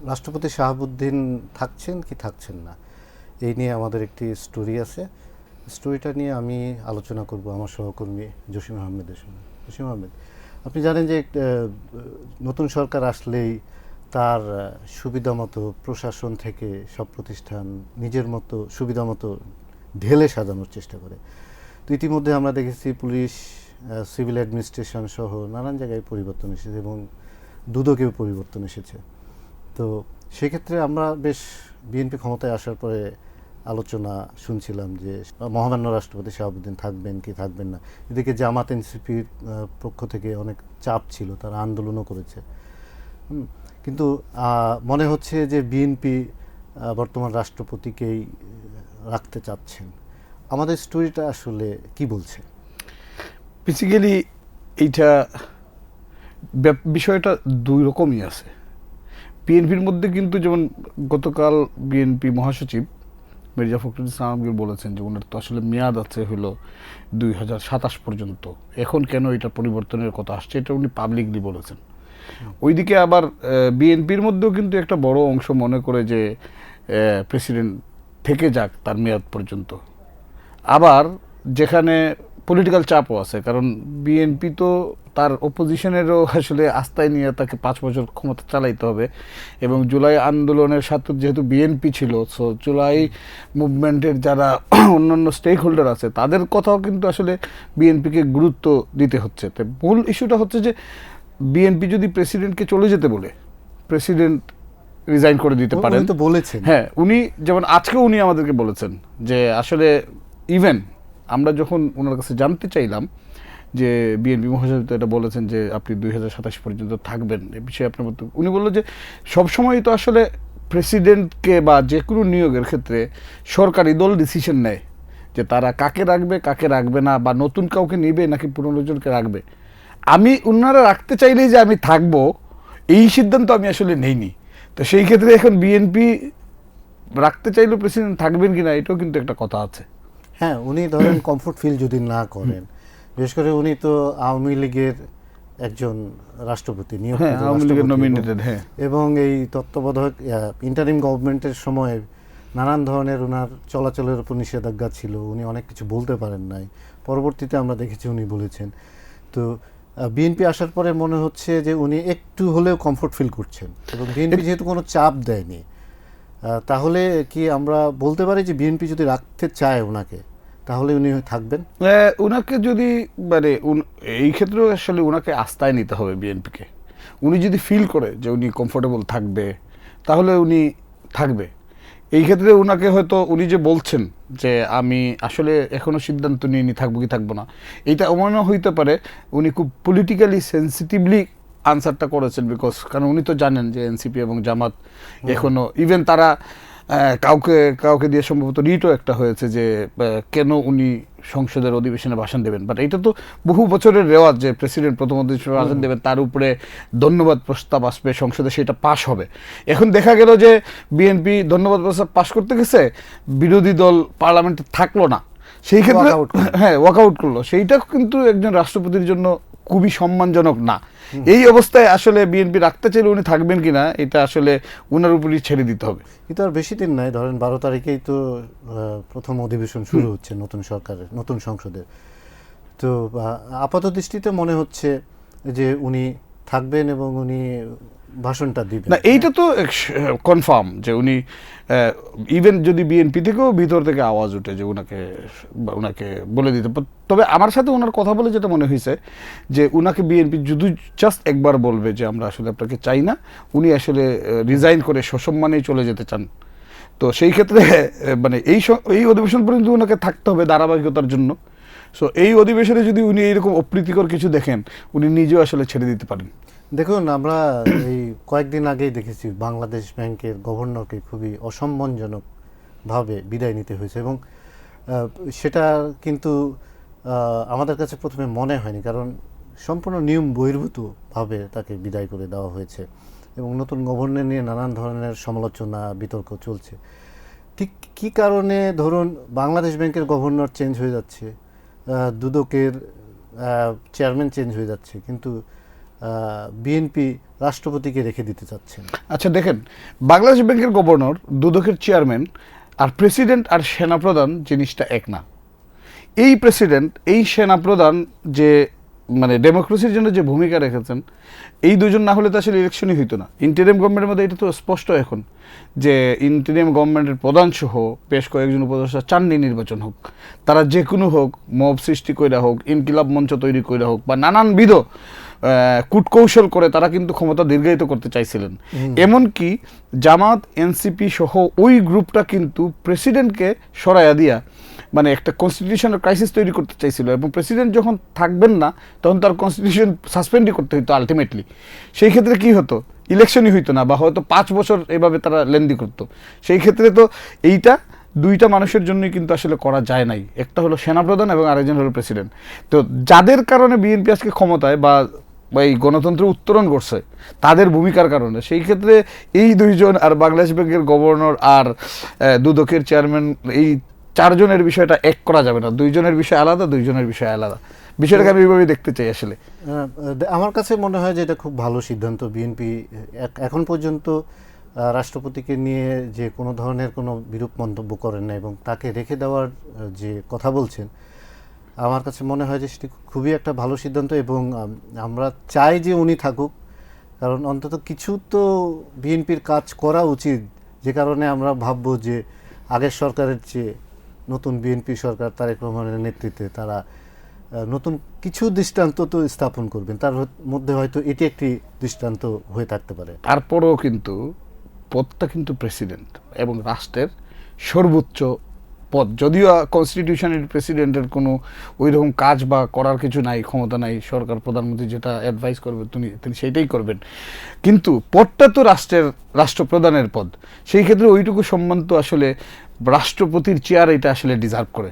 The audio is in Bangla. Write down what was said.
রাষ্ট্রপতি শাহাবুদ্দিন থাকছেন কি থাকছেন না, এই নিয়ে আমাদের একটি স্টোরি আছে। স্টোরিটা নিয়ে আমি আলোচনা করব আমার সহকর্মী জসিম আহমেদের সঙ্গে। জসিম আহমেদ, আপনি জানেন যে নতুন সরকার আসলেই তার সুবিধা মতো প্রশাসন থেকে সব প্রতিষ্ঠান নিজের মতো সুবিধা মতো ঢেলে সাজানোর চেষ্টা করে। তো ইতিমধ্যে আমরা দেখেছি পুলিশ, সিভিল অ্যাডমিনিস্ট্রেশন সহ নানান জায়গায় পরিবর্তন এসেছে এবং দুদকেও পরিবর্তন এসেছে। তো সেক্ষেত্রে আমরা বেশ বিএনপি ক্ষমতায় আসার পরে আলোচনা শুনছিলাম যে মহামান্য রাষ্ট্রপতি শাহাবুদ্দিন থাকবেন কি থাকবেন না। এদিকে জামাত এনসিপির পক্ষ থেকে অনেক চাপ ছিল, তারা আন্দোলনও করেছে। কিন্তু মনে হচ্ছে যে বিএনপি বর্তমান রাষ্ট্রপতিকেই রাখতে চাচ্ছেন। আমাদের স্টোরিটা আসলে কি বলছে? বেসিক্যালি এইটা বিষয়টা দুই রকমই আছে। বিএনপির মধ্যে কিন্তু যেমন গতকাল বিএনপি মহাসচিব মির্জা ফখরুল ইসলাম আলমগীর বলেছেন যে ওনার তো আসলে মেয়াদ আছে হলো 2027 পর্যন্ত, এখন কেন এটা পরিবর্তনের কথা আসছে, এটা উনি পাবলিকলি বলেছেন। ওইদিকে আবার বিএনপির মধ্যেও কিন্তু একটা বড় অংশ মনে করে যে প্রেসিডেন্ট থেকে যাক তার মেয়াদ পর্যন্ত। আবার যেখানে পলিটিক্যাল চাপও আছে, কারণ বিএনপি তো তার অপোজিশনেরও আসলে আস্থায় নিয়ে তাকে 5 বছর ক্ষমতা চালাইতে হবে, এবং জুলাই আন্দোলনের সাথে যেহেতু বিএনপি ছিল, সো জুলাই মুভমেন্টের যারা অন্যান্য স্টেক হোল্ডার আছে তাদের কথাও কিন্তু আসলে বিএনপিকে গুরুত্ব দিতে হচ্ছে। তো মূল ইস্যুটা হচ্ছে যে বিএনপি যদি প্রেসিডেন্টকে চলে যেতে বলে, প্রেসিডেন্ট রিজাইন করে দিতে পারেন। তো বলেছেন, হ্যাঁ, উনি যেমন আজকে উনি আমাদেরকে বলেছেন যে আসলে ইভেন আমরা যখন ওনার কাছে জানতে চাইলাম যে বিএনপি মহাসচিব তো এটা বলেছেন যে আপনি 2027 পর্যন্ত থাকবেন, এ বিষয়ে আপনার মতো, উনি বললো যে সবসময় তো আসলে প্রেসিডেন্টকে বা যে কোনো নিয়োগের ক্ষেত্রে সরকারি দল ডিসিশন নেয় যে তারা কাকে রাখবে কাকে রাখবে না, বা নতুন কাউকে নিবে নাকি পুরনো জনকে রাখবে। আমি ওনারা রাখতে চাইলেই যে আমি থাকবো এই সিদ্ধান্ত আমি আসলে নেইনি। তো সেই ক্ষেত্রে এখন বিএনপি রাখতে চাইলেও প্রেসিডেন্ট থাকবেন কিনা এটাও কিন্তু একটা কথা আছে। হ্যাঁ, উনি ধরেন কমফোর্ট ফিল যদি না করেন, বিশেষ করে উনি তো আওয়ামী লীগের একজন রাষ্ট্রপতি, হ্যাঁ, আওয়ামী লীগের নমিনেটেড। হ্যাঁ, এবং এই তত্ত্বাবধায়ক ইন্টারিম গভর্নমেন্টের সময় নানান ধরনের ওনার চলাচলের উপর নিষেধাজ্ঞা ছিল, উনি অনেক কিছু বলতে পারেন নাই। পরবর্তীতে আমরা দেখেছি উনি বলেছেন। তো বিএনপি আসার পরে মনে হচ্ছে যে উনি একটু হলেও কমফোর্ট ফিল করছেন, এবং বিএনপি যেহেতু কোনো চাপ দেয়নি, তাহলে কি আমরা বলতে পারি যে বিএনপি যদি রাখতে চায় ওনাকে তাহলে উনি থাকবেন? উনাকে যদি মানে এই ক্ষেত্রে আসলে উনাকে আস্থায় নিতে হবে বিএনপিকে। উনি যদি ফিল করে যে উনি কমফোর্টেবল থাকবে তাহলে উনি থাকবে। এই ক্ষেত্রে উনাকে হয়তো উনি যে বলছেন যে আমি আসলে এখনো সিদ্ধান্ত নিইনি থাকবো কি থাকবো না, এইটা এমনও হইতে পারে উনি খুব পলিটিক্যালি সেন্সিটিভলি আনসারটা করেছেন, বিকজ কারণ উনি তো জানেন যে এনসিপি এবং জামাত এখনো ইভেন তারা কাউকে কাউকে দিয়ে সম্ভবত রিটও একটা হয়েছে যে কেন উনি সংসদের অধিবেশনে ভাষণ দেবেন। বাট এটা তো বহু বছরের রেওয়াজ যে প্রেসিডেন্ট প্রথম অধিবেশনে ভাষণ দেবেন, তার উপরে ধন্যবাদ প্রস্তাব আসবে সংসদে, সেটা পাশ হবে। এখন দেখা গেল যে বিএনপি ধন্যবাদ প্রস্তাব পাশ করতে গেছে, বিরোধী দল পার্লামেন্টে থাকলো না, সেই ক্ষেত্রে হ্যাঁ ওয়াকআউট করলো। সেইটা কিন্তু একজন রাষ্ট্রপতির জন্য খুবই সম্মানজনক না। এই অবস্থায় আসলে বিএনপি রাখতে চাইলে উনি থাকবেন কিনা এটা আসলে উনার উপরই ছেড়ে দিতে হবে। কিন্তু আর বেশি দিন নাই, ধরেন 12 তারিখেই তো প্রথম অধিবেশন শুরু হচ্ছে নতুন সরকারের, নতুন সংসদের। তো আপাত দৃষ্টিতে মনে হচ্ছে যে উনি থাকবেন এবং উনি ভাষণটা দিবেন। না, এইটা তো কনফার্ম যে উনি ইভেন যদি বিএনপি থেকেও ভিতর থেকে আওয়াজ উঠে যে উনাকে বলে দিতে। তবে আমার সাথে ওনার কথা বলে যেটা মনে হয়েছে যে উনাকে বিএনপি যদি জাস্ট একবার বলবে যে আমরা আসলে আপনাকে চাই না, উনি আসলে রিজাইন করে সসম্মানেই চলে যেতে চান। তো সেই ক্ষেত্রে মানে এই অধিবেশন পর্যন্ত ওনাকে থাকতে হবে ধারাবাহিকতার জন্য। সো এই অধিবেশনে যদি উনি এইরকম অপ্রীতিকর কিছু দেখেন, উনি নিজেও আসলে ছেড়ে দিতে পারেন। দেখুন, আমরা এই কয়েকদিন আগেই দেখেছি বাংলাদেশ ব্যাংকের গভর্নরকে খুবই অসম্মানজনকভাবে বিদায় নিতে হয়েছে, এবং সেটা কিন্তু আমাদের কাছে প্রথমে মনে হয়নি, কারণ সম্পূর্ণ নিয়ম বহির্ভূতভাবে তাকে বিদায় করে দেওয়া হয়েছে, এবং নতুন গভর্নর নিয়ে নানান ধরনের সমালোচনা বিতর্ক চলছে। ঠিক কী কারণে ধরুন বাংলাদেশ ব্যাংকের গভর্নর চেঞ্জ হয়ে যাচ্ছে, দুদকের চেয়ারম্যান চেঞ্জ হয়ে যাচ্ছে, কিন্তু বিএনপি রাষ্ট্রপতিকে রেখে দিতে চাচ্ছেন? আচ্ছা দেখেন, বাংলাদেশ ব্যাংকের গভর্নর, দুদকের চেয়ারম্যান আর প্রেসিডেন্ট আর সেনাপ্রধান জিনিসটা এক না। এই প্রেসিডেন্ট, এই সেনাপ্রধান যে মানে ডেমোক্রেসির জন্য যে ভূমিকা রেখেছেন, এই দুজন না হলে তো আসলে ইলেকশনই হইতো না। ইন্টারিম গভর্নমেন্টের মধ্যে এটা তো স্পষ্ট এখন যে ইন্টারিম গভর্নমেন্টের প্রধান সহ বেশ কয়েকজন উপদেষ্টা চাননি নির্বাচন হোক, তারা যে কোনো হোক, মব সৃষ্টি কইরা হোক, ইনকিলাব মঞ্চ তৈরি কইরা হোক, বা নানানবিধ কূটকৌশল করে তারা কিন্তু ক্ষমতা দীর্ঘায়িত করতে চাইছিলেন। এমনকি জামাত, এনসিপি সহ ওই গ্রুপটা কিন্তু প্রেসিডেন্টকে সরাইয়া দিয়া মানে একটা কনস্টিটিউশনাল ক্রাইসিস তৈরি করতে চাইছিল, এবং প্রেসিডেন্ট যখন থাকবেন না তখন তার কনস্টিটিউশন সাসপেন্ডই করতে হতো আলটিমেটলি। সেই ক্ষেত্রে কি হতো, ইলেকশনই হইতো না, বা হয়তো 5 বছর এভাবে তারা লেন্দি করতো। সেই ক্ষেত্রে তো এইটা দুইটা মানুষের জন্যই কিন্তু আসলে করা যায় নাই, একটা হলো সেনাপ্রধান এবং আরেকজন হলো প্রেসিডেন্ট। তো যাদের কারণে বিএনপি আজকে ক্ষমতায় বা এই গণতন্ত্রের উত্তরণ করছে, তাদের ভূমিকার কারণে, সেই ক্ষেত্রে এই দুইজন আর বাংলাদেশ ব্যাংকের গভর্নর আর দুদকের চেয়ারম্যান, এই 4 জনের বিষয়টা এক করা যাবে না। দুইজনের বিষয় আলাদা, দুইজনের বিষয় আলাদা। বিষয়টাকে আমি এইভাবেই দেখতে চাই আসলে। আমার কাছে মনে হয় যে এটা খুব ভালো সিদ্ধান্ত। বিএনপি এখন পর্যন্ত রাষ্ট্রপতিকে নিয়ে যে কোনো ধরনের কোনো বিরূপ মন্তব্য করেন না, এবং তাকে রেখে দেওয়ার যে কথা বলছেন, আমার কাছে মনে হয় যে সেটি খুবই একটা ভালো সিদ্ধান্ত। এবং আমরা চাই যে উনি থাকুক, কারণ অন্তত কিছু তো বিএনপির কাজ করা উচিত, যে কারণে আমরা ভাববো যে আগের সরকারের চেয়ে নতুন বিএনপি সরকার তারেক রহমানের নেতৃত্বে তারা নতুন কিছু দৃষ্টান্ত তো স্থাপন করবেন। তার মধ্যে হয়তো এটি একটি দৃষ্টান্ত হয়ে থাকতে পারে। তারপরেও কিন্তু পদটা কিন্তু প্রেসিডেন্ট এবং রাষ্ট্রের সর্বোচ্চ পদ। যদিও কনস্টিটিউশনের প্রেসিডেন্টের কোনো ওই রকম কাজ বা করার কিছু নাই, ক্ষমতা নাই, সরকার প্রধানমন্ত্রী যেটা অ্যাডভাইস করবে তিনি সেইটাই করবেন, কিন্তু পদটা তো রাষ্ট্রপ্রধানের পদ। সেই ক্ষেত্রে ওইটুকু সম্মান তো আসলে রাষ্ট্রপতির চেয়ার এটা আসলে ডিজার্ভ করে।